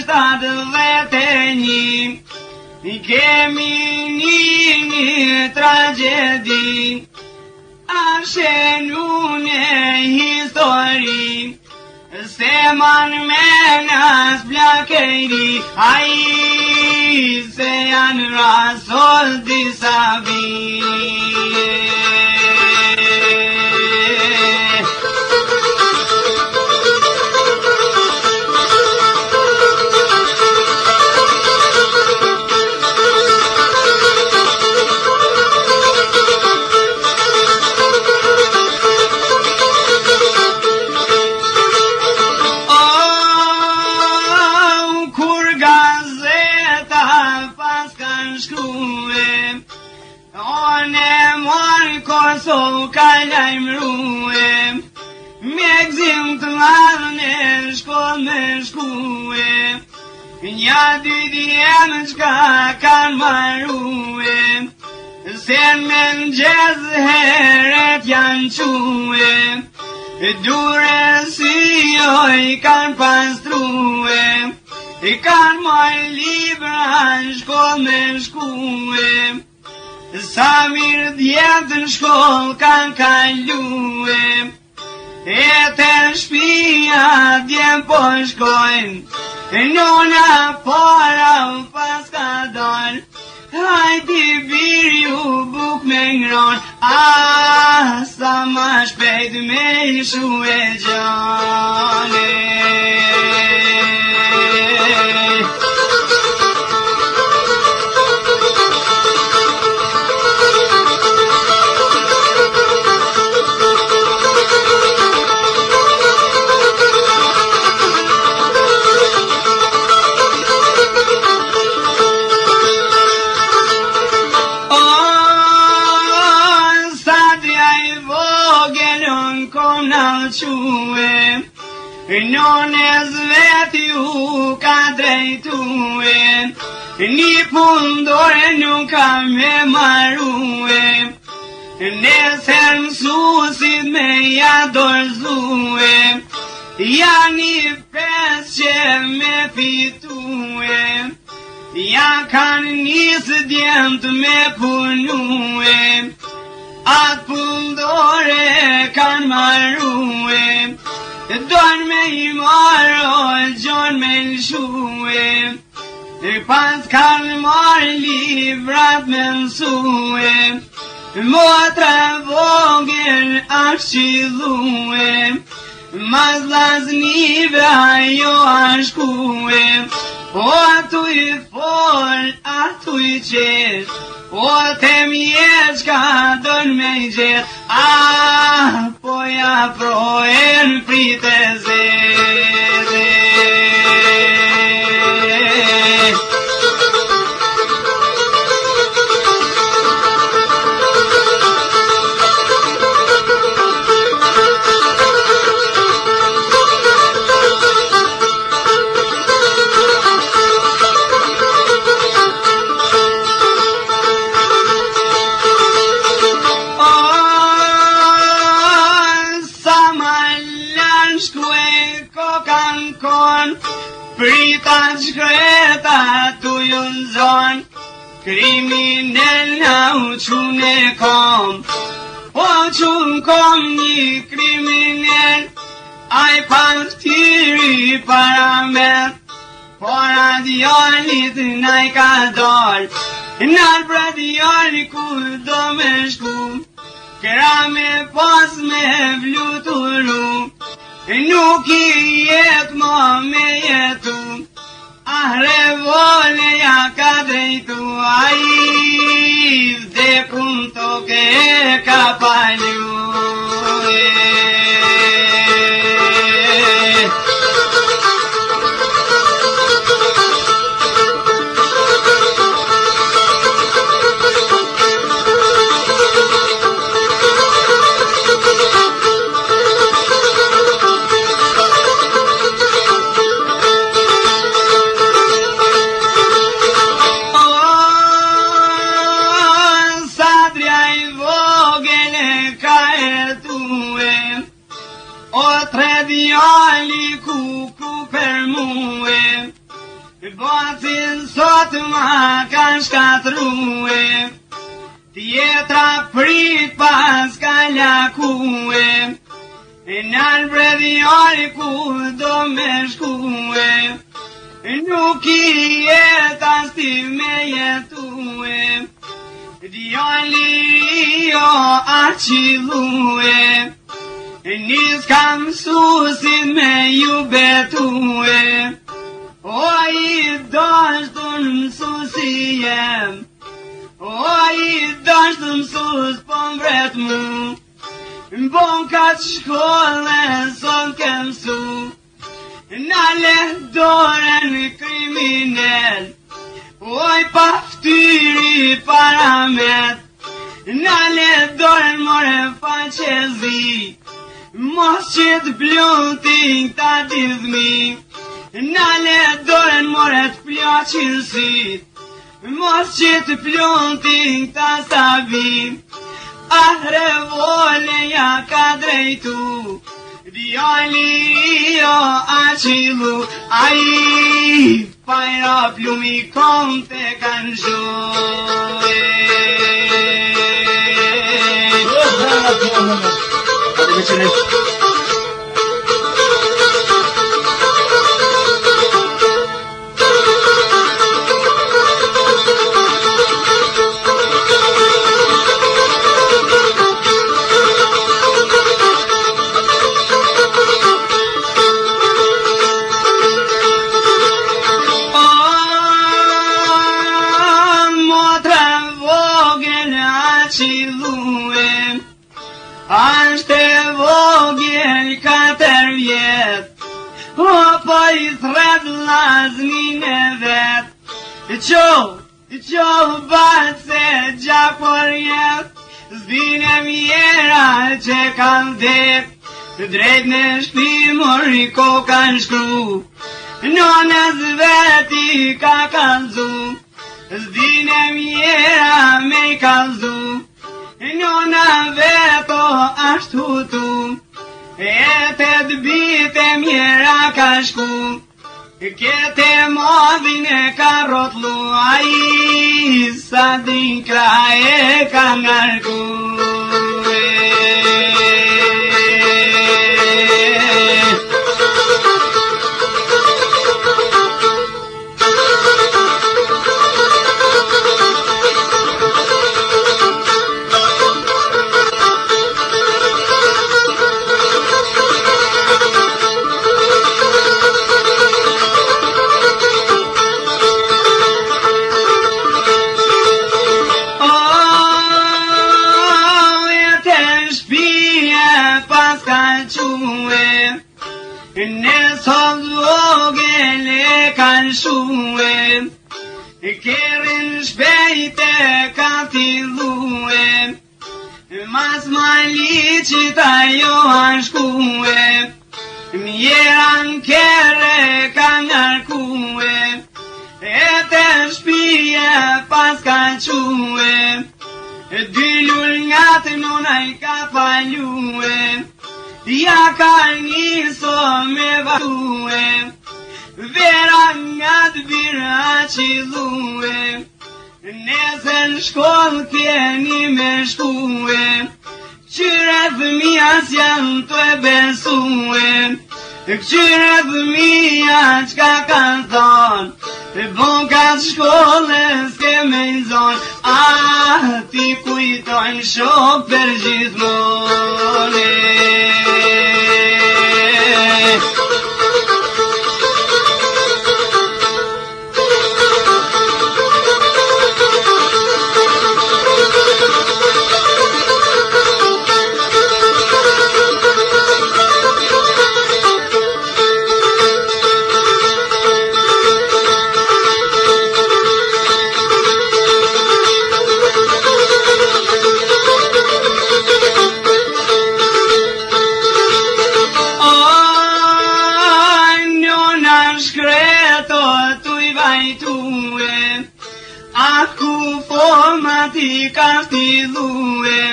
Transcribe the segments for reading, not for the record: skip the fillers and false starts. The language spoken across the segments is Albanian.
71 kemi një tragedi, ashenune histori, se man menas blakeri, ai se janë rasol disa vije. Kosovë ka lajmërue, me gzim të madhë në shkollë me shkue, një dy djemë qka kanë marrue, se me nxez heret janë que, dure si oj kanë pastrue, kanë marrë libra në shkollë me shkue, sa mirë djetë në shkollë kanë kalue, e të shpia djemë po shkojnë, nona para pas ka donë, hajti birë ju buk me ngron, sa ma shpejt me ishu e gjane. Nones veti u ka drejtue, një pundore nuk ka me marrue, nesër mësusit me ja dorëzue, janë i pes që me fitue, ja kanë njësë djemt me punue, atë pundore kanë marrue, donë me i marrë, gjonë me lëshue, pas kanë marrë livrat me mësue, motra vogën ashqidhue, mas lasnive ajo ashkue, o atu i fol, atu i qesh, o te mjesh ka donë me i gjesh, po ja projen prite zede. Prita shkreta tu ju në zonë, kriminell na u qune kom, po qunë kom një kriminell, aj partiri para met, por radiolit na i ka doll, nal radioli ku do me shku, kra me pos me vluturu, nuk i jetë mo me jetu, revole ja ka drejtu, a i vdekun toke ka palju. Botin sot ma kanë shkatrue, tjetra prit pas ka lakue, nal bredhjari ku do me shkue, nuk I jetas ti me jetue, djali jo aqilue, nis kam susin me ju betue, o I dashtë mësusi jem, o I dashtë mësus po mbret mu, m'bon ka shkollën son ke mësu, nale dorën kriminel, oj pa ftyri paramet, nale dorën more faqezi, mos që t'bluntin ta dizmi, nale dorën more t'ploqin sit, mos që t'bluntin ta sabi, revolën ja ka drejtu, djali jo aqilu, ai pajra plumi kom te kanë zhoj. Ashtë e vogël 4 vjet, o po I thret lazmin e vet, qo bat se gjapor jet, zdine mjera që kan dek, drejt në shpi mori ko kan shkru, nonës veti ka kalzu, zdine mjera me kalzu, nona veto ashtu tu, e te d'bite mjera ka shku, kete modhin e ka rotlu, ai sa din kraje ka ngarku. Në sot vogël e kanë shue, Kerin shpejt e ka fillue, mas malicit ajo anshkue, mjeran kere ka ngarkue, e te shpije pas ka que, dy lullngat nonaj ka falue, ja ka njëso me vatue, vera nga t'bira qilue, nese në shkoll keni me shkue, qyre fëmija s'janë të e besue, qyre fëmija qka kanë thonë, bon ka shkollës ke me nxon, ti kujtojnë shok për gjithmone. Ti ka fillue,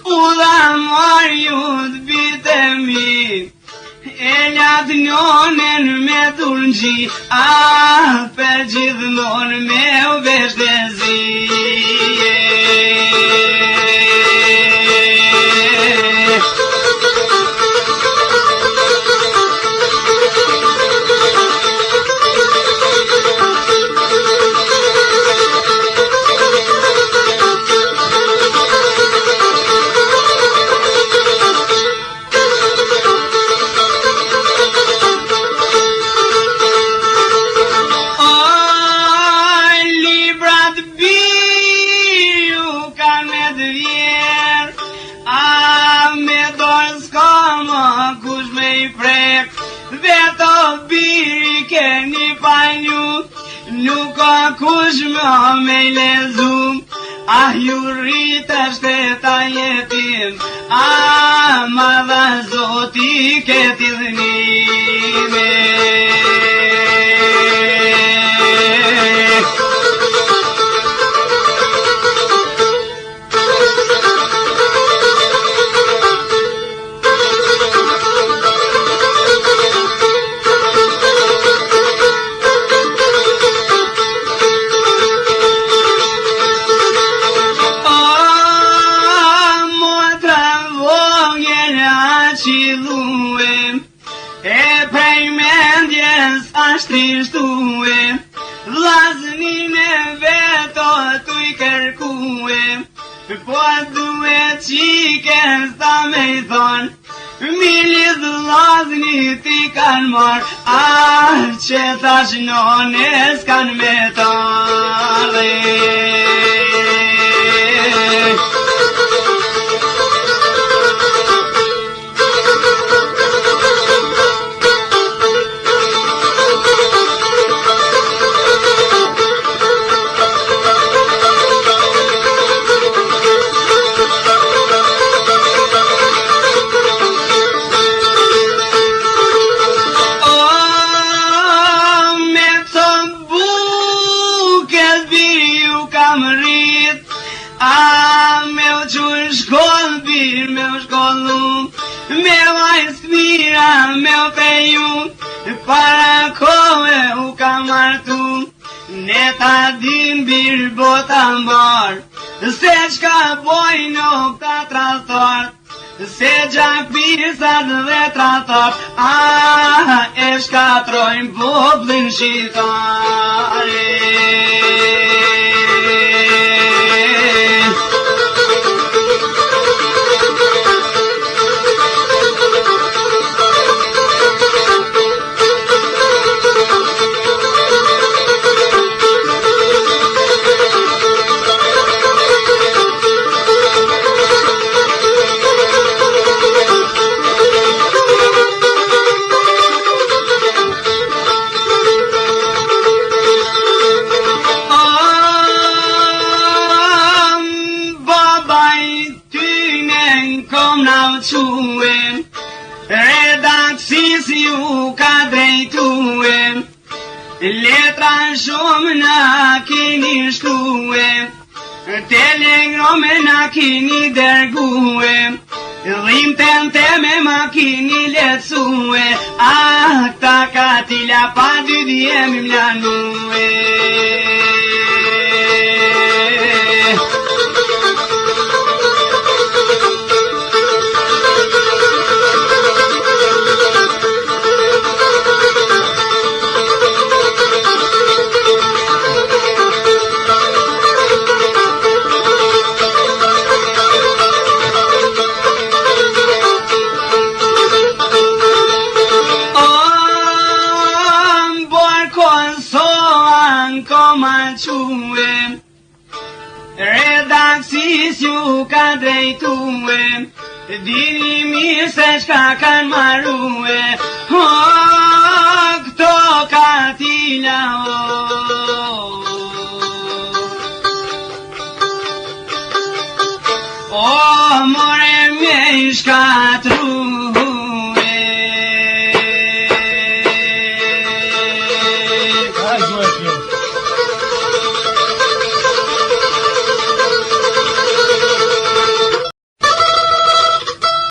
u dha marjut bite mi, e latë njonën me dhurëngji, për gjithmonë me u veshtëzi. Nuk ka kush me lezum, ju rritë shteta jetim, ma dha Zoti këti dhënime. Shtishtue, vllaznin e veto tu I kërkue, po duhet qike sta me I thon, milit vllazni ti kan mar, që thash nones kan me tale. Para kohë u ka martu, ne ta dim bir bota mbar, se çka bojnë okta tradhtor, se gjak pisat dhe tradhtor, e shkatrojnë popullin shqiptare. Redaksis ju ka drejtue, letra shumë na keni shkue, telegrame na keni dërgue, rimten teme ma keni lecue, ta katila pa dy djemi mlanue. Redaksis ju ka drejtue, dini mirë se çka kan marrue, këto katila more me shkatru.